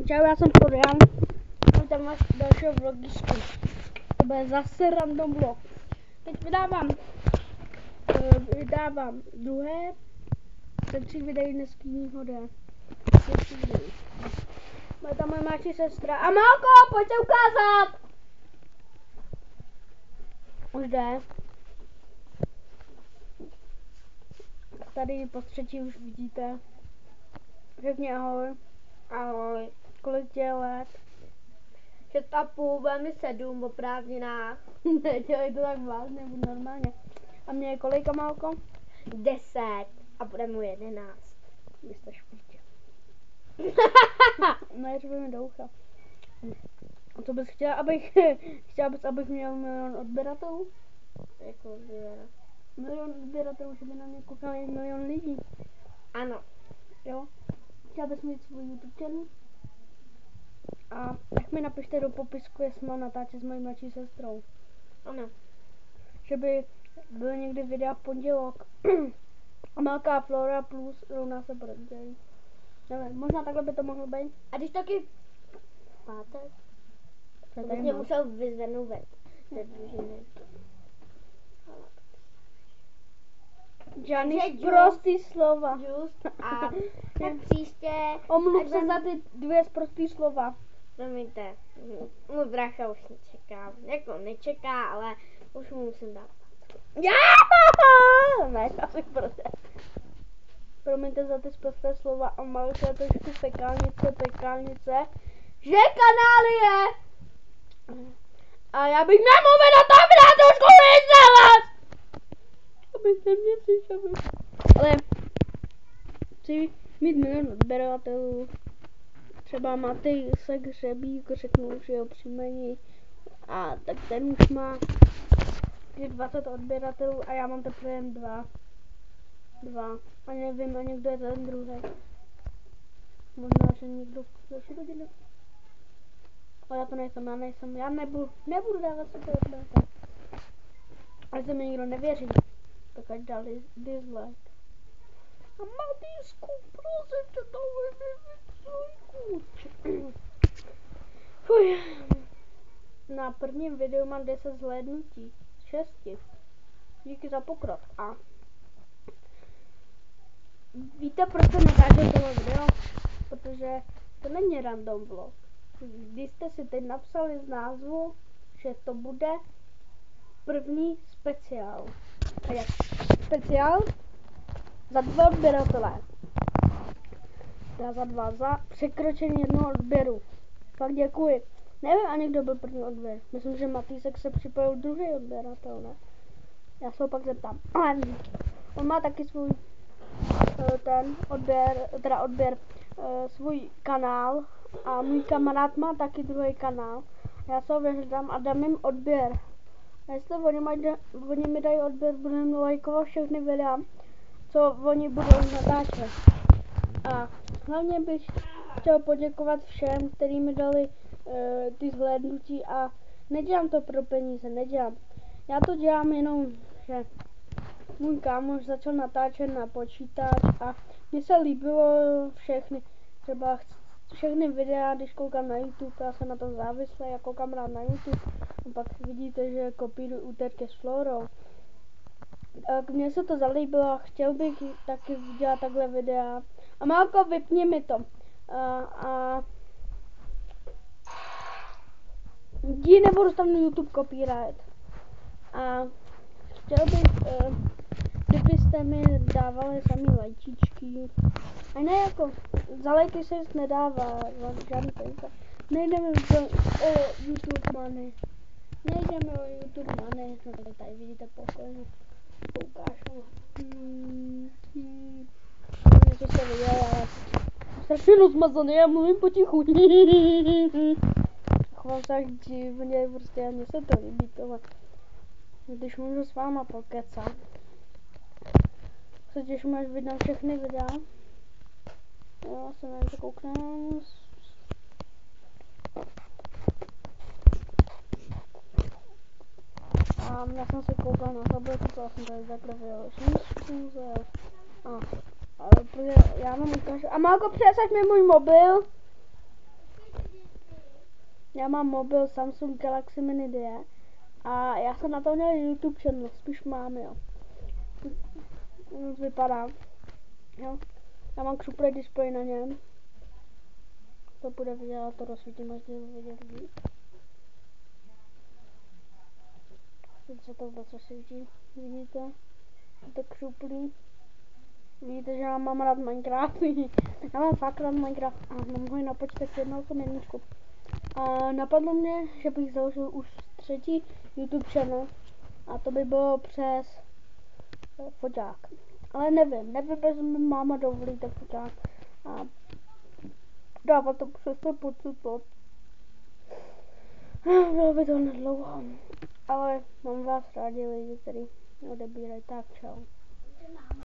Čau, já jsem Florian. Tam máš dalšího vlogičku. To bude zase random vlog. Teď vydávám druhé ze 3 videí dneskního dne. Bude tam moje mladší sestra. A Malko, pojď se ukázat! Už jde. Tady po střeči už vidíte. Řekni ahoj. Ahoj. Kolik tě je let? 6,5, velmi 7 o prázdninách. Nedělej to tak vážně, buď normálně. A mě je kolika, Malko? 10 a bude mu 11. Vy jste špítě. Neřvi mi do ucha. A co bys chtěla, abych měl milion odběratelů? Jako odběra. Milion odběratelů, že by na mě koukali milion lidí. Ano. Jo? Chtěla bys mít svůj YouTube channel? A tak mi napište do popisku, jestli mám natáčet s mojí mladší sestrou. Ano. Že by byl někdy videa v pondělok. A Malka Flora plus rovná se pondělí. Nevím, možná takhle by to mohlo být. A když taky v pátek? To To bys mě musel vyzvednout ze družiny. Žádný Takže prostý slova. Just a tak příště. Omluv se za ty 2 sprostý slova. Promiňte, můj brácha už nečeká. Jako nečeká, ale už mu musím dát. Ne, asi prostě. Promiňte za ty sprosté slova a Malka je trošku pekálnice. Že kanál je! A já bych nemluvil na tom rádušku vyznávat! Abyste mě slyšeli. Ale chci mít milion odběratelů. Třeba Matej se Hřebík, řeknu už jeho příjmení. A tak ten už má 20 odběratelů a já mám teprve jen 2. A nevím ani kdo je ten druhý. Možná, že někdo z naší rodiny. Ale já to nejsem, já nebudu dávat si to odběratel. Ale se mi nikdo nevěří, tak ať dá dislike. A Matýsku, prosím tě, dávej mi Fuj. Na prvním videu mám 10 zhlédnutí. 6. Díky za pokrok. A víte, proč to natáčím tohle video? Protože to není random vlog. Když jste si teď napsali z názvu, že to bude první speciál. A jak speciál? Za 2 odběratele. Za překročení 1 odběru. Fakt děkuji. Nevím ani kdo byl první odběr. Myslím, že Matýsek se připojil druhý odběratel, ne? Já se ho pak zeptám. Ale on má taky svůj svůj kanál a můj kamarád má taky druhý kanál. Já se ho vyhledám a dám jim odběr. A jestli oni mi dají odběr, budeme lajkovat všechny videa, co oni budou natáčet. A hlavně bych chtěl poděkovat všem, kteří mi dali ty zhlédnutí a nedělám to pro peníze, nedělám. Já to dělám jenom, že můj kámoš začal natáčet na počítač a mně se líbilo třeba všechny videa, když koukám na YouTube, já jsem na to závislý, já koukám rád na YouTube a pak vidíte, že kopíruji úterky s Florou. Mně se to zalíbilo a chtěl bych taky dělat takhle videa. A Malko, vypni mi to. Nebudu tam na YouTube copyright. A chtěl bych, kdybyste mi dávali samý lajčičky. A ne jako, za lajky se nic nedává, žádný peníze. Nejdeme o YouTube money. No tak tady vidíte pokojně. Ukážu. Něco se viděl, ale strašně rozmazaný, já mluvím potichu. Chovám se tak divně, prostě mně se to líbí tohle. Když můžu s váma pokecat. Se těším, až vydám všechny videa. Já se na to kouknem. A já jsem se koukal na tabletu, a jsem tady takhle vyložil schůze. Já vám ukážu. A Malko, přesaď mi můj mobil. Já mám mobil Samsung Galaxy Mini 2 a já jsem na to měl YouTube channel, spíš mám, jo. Vypadá, jo. Já mám křuplej displej na něm. To bude vidět, ale to rozsvítím, až to vidět víc. Teď se to vůbec rozsvítí, vidíte? Je to křuplý. Vidíte, že já mám rád Minecraft. Já mám fakt rád Minecraft a mám ho i na počítači 1.8.1. A napadlo mě, že bych založil už třetí YouTube channel a to by bylo přes foťák. Ale nevím, jestli mi máma dovolí ten foťák a dávat to přes ten počítač. Bylo by to nedlouho, ale mám vás rádi lidi, kteří odebírají, tak čau.